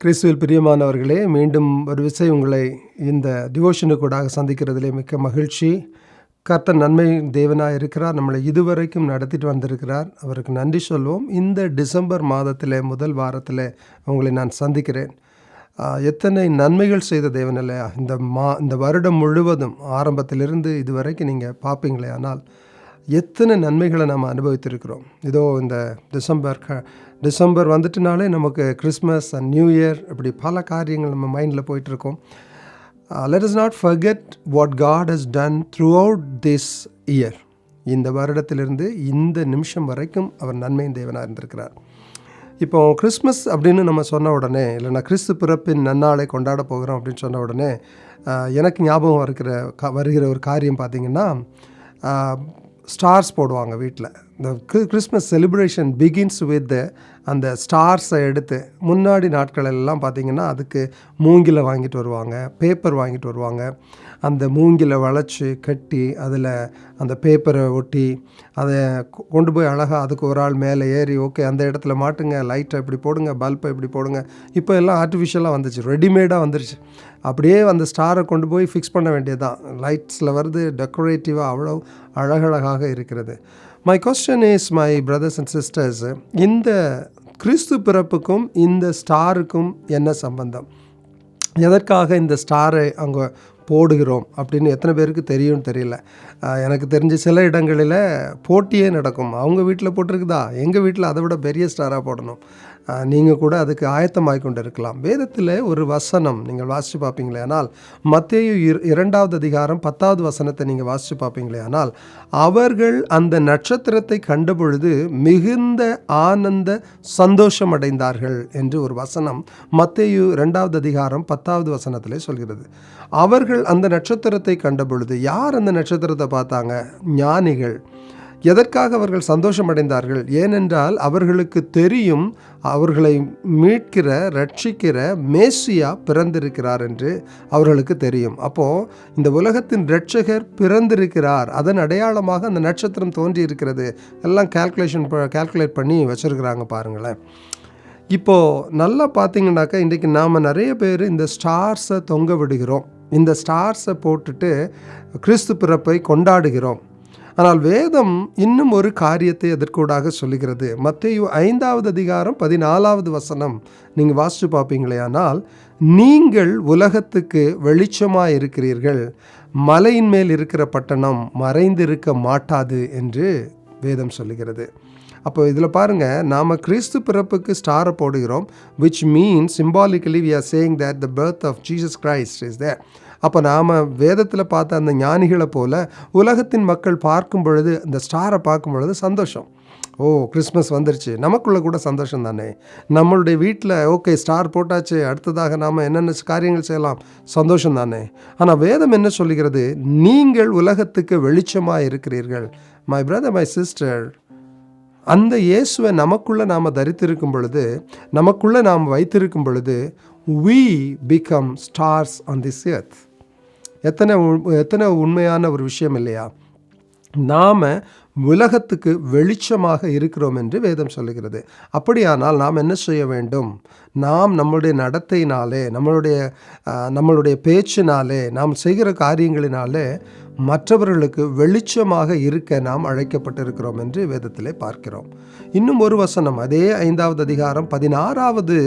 கிறிஸ்துவில் பிரியமானவர்களே, மீண்டும் ஒரு விசை உங்களை இந்த டிவோஷனுக்கூடாக சந்திக்கிறதிலே மிக்க மகிழ்ச்சி. கர்த்தர் நன்மை தேவனாக இருக்கிறார். நம்மளை இதுவரைக்கும் நடத்திட்டு வந்திருக்கிறார். அவருக்கு நன்றி சொல்வோம். இந்த டிசம்பர் மாதத்தில் முதல் வாரத்தில் உங்களை நான் சந்திக்கிறேன். எத்தனை நன்மைகள் செய்த தேவன் இல்லையா? இந்த வருடம் முழுவதும் ஆரம்பத்திலிருந்து இதுவரைக்கும் நீங்கள் பார்ப்பீங்களே, ஆனால் எத்தனை நன்மைகளை நம்ம அனுபவித்திருக்கிறோம். இதோ இந்த டிசம்பர் வந்துட்டுனாலே நமக்கு கிறிஸ்மஸ் அண்ட் நியூ இயர் இப்படி பல காரியங்கள் நம்ம மைண்டில் போயிட்டுருக்கோம். Let us not forget what God has done throughout this year. இந்த வருடத்திலிருந்து இந்த நிமிஷம் வரைக்கும் அவர் நன்மையின் தேவனாக இருந்திருக்கிறார். இப்போ கிறிஸ்மஸ் அப்படின்னு நம்ம சொன்ன உடனே, இல்லைனா கிறிஸ்து பிறப்பின் நன்னாளை கொண்டாட போகிறோம் அப்படின்னு சொன்ன உடனே எனக்கு ஞாபகம் வருகிற ஒரு காரியம் பார்த்திங்கன்னா, ஸ்டார்ஸ் போடுவாங்க வீட்டில். இந்த கிறிஸ்மஸ் செலிப்ரேஷன் பிகின்ஸ் வித் அந்த ஸ்டார்ஸை எடுத்து முன்னாடி நாட்கள் எல்லாம் பார்த்திங்கன்னா அதுக்கு மூங்கிலை வாங்கிட்டு வருவாங்க, பேப்பர் வாங்கிட்டு வருவாங்க. அந்த மூங்கிலை வளைச்சி கட்டி அதில் அந்த பேப்பரை ஒட்டி அதை கொண்டு போய் அழகாக அதுக்கு ஒரு ஆள் மேலே ஏறி, ஓகே அந்த இடத்துல மாட்டுங்க, லைட்டை இப்படி போடுங்க, பல்பை இப்படி போடுங்க. இப்போ எல்லாம் ஆர்டிஃபிஷியலாக வந்துச்சு, ரெடிமேடாக வந்துருச்சு. அப்படியே அந்த ஸ்டாரை கொண்டு போய் ஃபிக்ஸ் பண்ண வேண்டியதுதான். லைட்ஸில் வருது, டெக்கரேட்டிவாக அவ்வளோ அழகழகாக இருக்கிறது. My question is, my brothers and sisters, இந்த கிறிஸ்து பிறப்புக்கும் இந்த ஸ்டாருக்கும் என்ன சம்பந்தம்? எதற்காக இந்த ஸ்டாரை அங்கே போடுகிறோம் அப்படின்னு எத்தனை பேருக்கு தெரியும்னு தெரியல. எனக்கு தெரிஞ்ச சில இடங்களில் போட்டியே நடக்கும். அவங்க வீட்டில் போட்டிருக்குதா, எங்கள் வீட்டில் அதை விட பெரிய ஸ்டாராக போடணும். நீங்கள் கூட அதுக்கு ஆயத்தமாகி கொண்டு இருக்கலாம். வேதத்தில் ஒரு வசனம் நீங்கள் வாசித்து பார்ப்பீங்களே ஆனால், மத்தேயு 2வது அதிகாரம் 10வது வசனத்தை நீங்கள் வாசித்து பார்ப்பீங்களே ஆனால், அவர்கள் அந்த நட்சத்திரத்தை கண்டபொழுது மிகுந்த ஆனந்த சந்தோஷம் அடைந்தார்கள் என்று ஒரு வசனம் மத்தேயு 2வது அதிகாரம் 10வது வசனத்திலே சொல்கிறது. அவர்கள் அந்த நட்சத்திரத்தை கண்டபொழுது, யார் அந்த நட்சத்திரத்தை பார்த்தாங்க? ஞானிகள். எதற்காக அவர்கள் சந்தோஷம் அடைந்தார்கள்? ஏனென்றால் அவர்களுக்கு தெரியும், அவர்களை மீட்கிற ரட்சிக்கிற மேசியா பிறந்திருக்கிறார் என்று அவர்களுக்கு தெரியும். அப்போது இந்த உலகத்தின் ரட்சகர் பிறந்திருக்கிறார், அதன் அடையாளமாக அந்த நட்சத்திரம் தோன்றி இருக்கிறது. எல்லாம் கால்குலேட் பண்ணி வச்சுருக்கிறாங்க பாருங்களேன். இப்போது நல்லா பார்த்தீங்கன்னாக்கா, இன்றைக்கி நாம் நிறைய பேர் இந்த ஸ்டார்ஸை தொங்க விடுகிறோம், இந்த ஸ்டார்ஸை போட்டுட்டு கிறிஸ்து பிறப்பை கொண்டாடுகிறோம். ஆனால் வேதம் இன்னும் ஒரு காரியத்தை எதற்கூடாக சொல்லுகிறது. மத்தேயு 5வது அதிகாரம் 14வது வசனம் நீங்கள் வாசித்து பார்ப்பீங்களே ஆனால், நீங்கள் உலகத்துக்கு வெளிச்சமாக இருக்கிறீர்கள், மலையின் மேல் இருக்கிற பட்டணம் மறைந்திருக்க மாட்டாது என்று வேதம் சொல்லுகிறது. அப்போ இதில் பாருங்கள், நாம் கிறிஸ்து பிறப்புக்கு ஸ்டாரை போடுகிறோம், which means symbolically we are saying that the birth of Jesus Christ is there. அப்போ நாம் வேதத்தில் பார்த்த அந்த ஞானிகளை போல் உலகத்தின் மக்கள் பார்க்கும் பொழுது, இந்த ஸ்டாரை பார்க்கும் பொழுது சந்தோஷம். ஓ, கிறிஸ்மஸ் வந்துருச்சு, நமக்குள்ளே கூட சந்தோஷம் தானே. நம்மளுடைய வீட்டில் ஓகே ஸ்டார் போட்டாச்சு, அடுத்ததாக நாம் என்னென்ன காரியங்கள் செய்யலாம், சந்தோஷம் தானே. ஆனால் வேதம் என்ன சொல்லுகிறது? நீங்கள் உலகத்துக்கு வெளிச்சமாக இருக்கிறீர்கள். மை பிரதர், மை சிஸ்டர், அந்த இயேசுவை நமக்குள்ளே நாம் தரித்திருக்கும் பொழுது, நமக்குள்ளே நாம் வைத்திருக்கும் பொழுது, we become stars on this earth. எத்தனை உண்மையான ஒரு விஷயம் இல்லையா? நாம் உலகத்துக்கு வெளிச்சமாக இருக்கிறோம் என்று வேதம் சொல்லுகிறது. அப்படியானால் நாம் என்ன செய்ய வேண்டும்? நாம் நம்மளுடைய நடத்தையினாலே, நம்மளுடைய பேச்சினாலே, நாம் செய்கிற காரியங்களினாலே மற்றவர்களுக்கு வெளிச்சமாக இருக்க நாம் அழைக்கப்பட்டிருக்கிறோம் என்று வேதத்திலே பார்க்கிறோம். இன்னும் ஒரு வசனம், அதே 5வது அதிகாரம் 16வது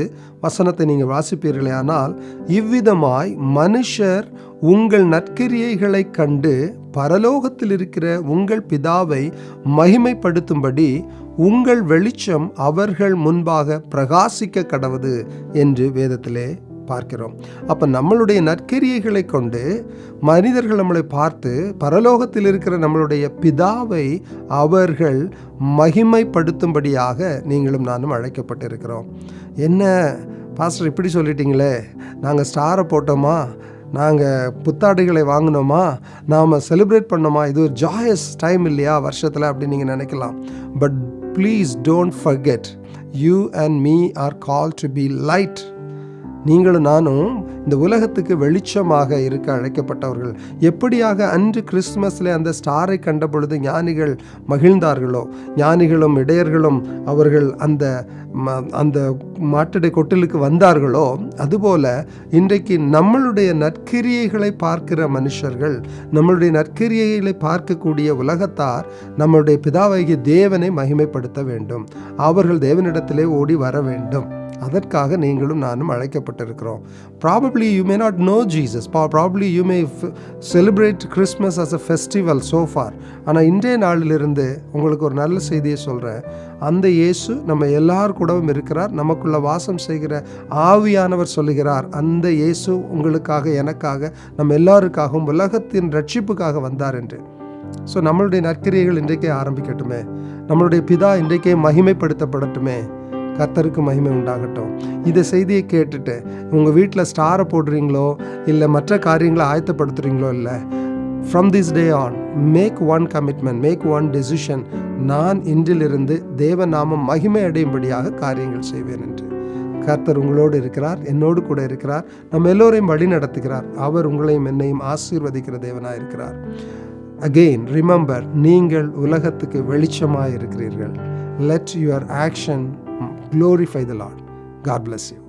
வசனத்தை நீங்கள் வாசிப்பீர்களே ஆனால், இவ்விதமாய் மனுஷர் உங்கள் நற்கிரியைகளை கண்டு பரலோகத்தில் இருக்கிற உங்கள் பிதாவை மகிமைப்படுத்தும்படி உங்கள் வெளிச்சம் அவர்கள் முன்பாக பிரகாசிக்க கடவது என்று வேதத்திலே பார்க்கிறோம். அப்போ நம்மளுடைய நற்கிரியைகளை கொண்டு மனிதர்கள் நம்மளை பார்த்து பரலோகத்தில் இருக்கிற நம்மளுடைய பிதாவை அவர்கள் மகிமைப்படுத்தும்படியாக நீங்களும் நானும் அழைக்கப்பட்டிருக்கிறோம். என்ன பாஸ்டர் இப்படி சொல்லிட்டீங்களே, நாங்கள் ஸ்டாரை போட்டோமா, நாங்கள் புத்தாடைகளை வாங்கினோமா, நாம் செலிப்ரேட் பண்ணோமா, இது ஒரு ஜாயஸ் டைம் இல்லையா வருஷத்தில் அப்படின்னு நீங்கள் நினைக்கலாம். But please don't forget, you and me are called to be light. நீங்களும் நானும் இந்த உலகத்துக்கு வெளிச்சமாக இருக்க அழைக்கப்பட்டவர்கள். எப்படியாக அன்று கிறிஸ்துமஸில் அந்த ஸ்டாரை கண்ட பொழுது ஞானிகள் மகிழ்ந்தார்களோ, ஞானிகளும் இடையர்களும் அவர்கள் அந்த மாட்டடை கொட்டிலுக்கு வந்தார்களோ, அதுபோல இன்றைக்கு நம்மளுடைய நற்கிரியைகளை பார்க்கிற மனுஷர்கள், நம்மளுடைய நற்கிரியைகளை பார்க்கக்கூடிய உலகத்தார் நம்மளுடைய பிதாவாகிய தேவனை மகிமைப்படுத்த வேண்டும். அவர்கள் தேவனிடத்திலே ஓடி வர வேண்டும். அதற்காக நீங்களும் நானும் அழைக்கப்பட்டிருக்கிறோம். Probably you may not know Jesus. Probably you may celebrate Christmas as a festival so far. ஆனால் இன்றைய நாளிலிருந்து உங்களுக்கு ஒரு நல்ல செய்தியை சொல்கிறேன். அந்த இயேசு நம்ம எல்லார் கூடவும் இருக்கிறார். நமக்குள்ள வாசம் செய்கிற ஆவியானவர் சொல்லுகிறார், அந்த இயேசு உங்களுக்காக, எனக்காக, நம்ம எல்லாருக்காகவும் உலகத்தின் ரட்சிப்புக்காக வந்தார் என்று. ஸோ நம்மளுடைய நற்கிரியைகள் இன்றைக்கே ஆரம்பிக்கட்டுமே. நம்மளுடைய பிதா இன்றைக்கே மகிமைப்படுத்தப்படட்டுமே. கர்த்தருக்கு மகிமை உண்டாகட்டும். இந்த செய்தியை கேட்டுட்டு உங்கள் வீட்டில் ஸ்டாரை போடுறீங்களோ இல்லை மற்ற காரியங்களை ஆயத்தப்படுத்துகிறீங்களோ இல்லை, from this day on make one commitment, make one decision. நான் இன்றிலிருந்து தேவ நாமம் மகிமை அடையும்படியாக காரியங்கள் செய்வேன் என்று. கர்த்தர் உங்களோடு இருக்கிறார், என்னோடு கூட இருக்கிறார், நம்ம எல்லோரையும் வழி நடத்துகிறார். அவர் உங்களையும் என்னையும் ஆசீர்வதிக்கிற தேவனாக இருக்கிறார். Again, remember, நீங்கள் உலகத்துக்கு வெளிச்சமாக இருக்கிறீர்கள். Let your action glorify the Lord. God bless you.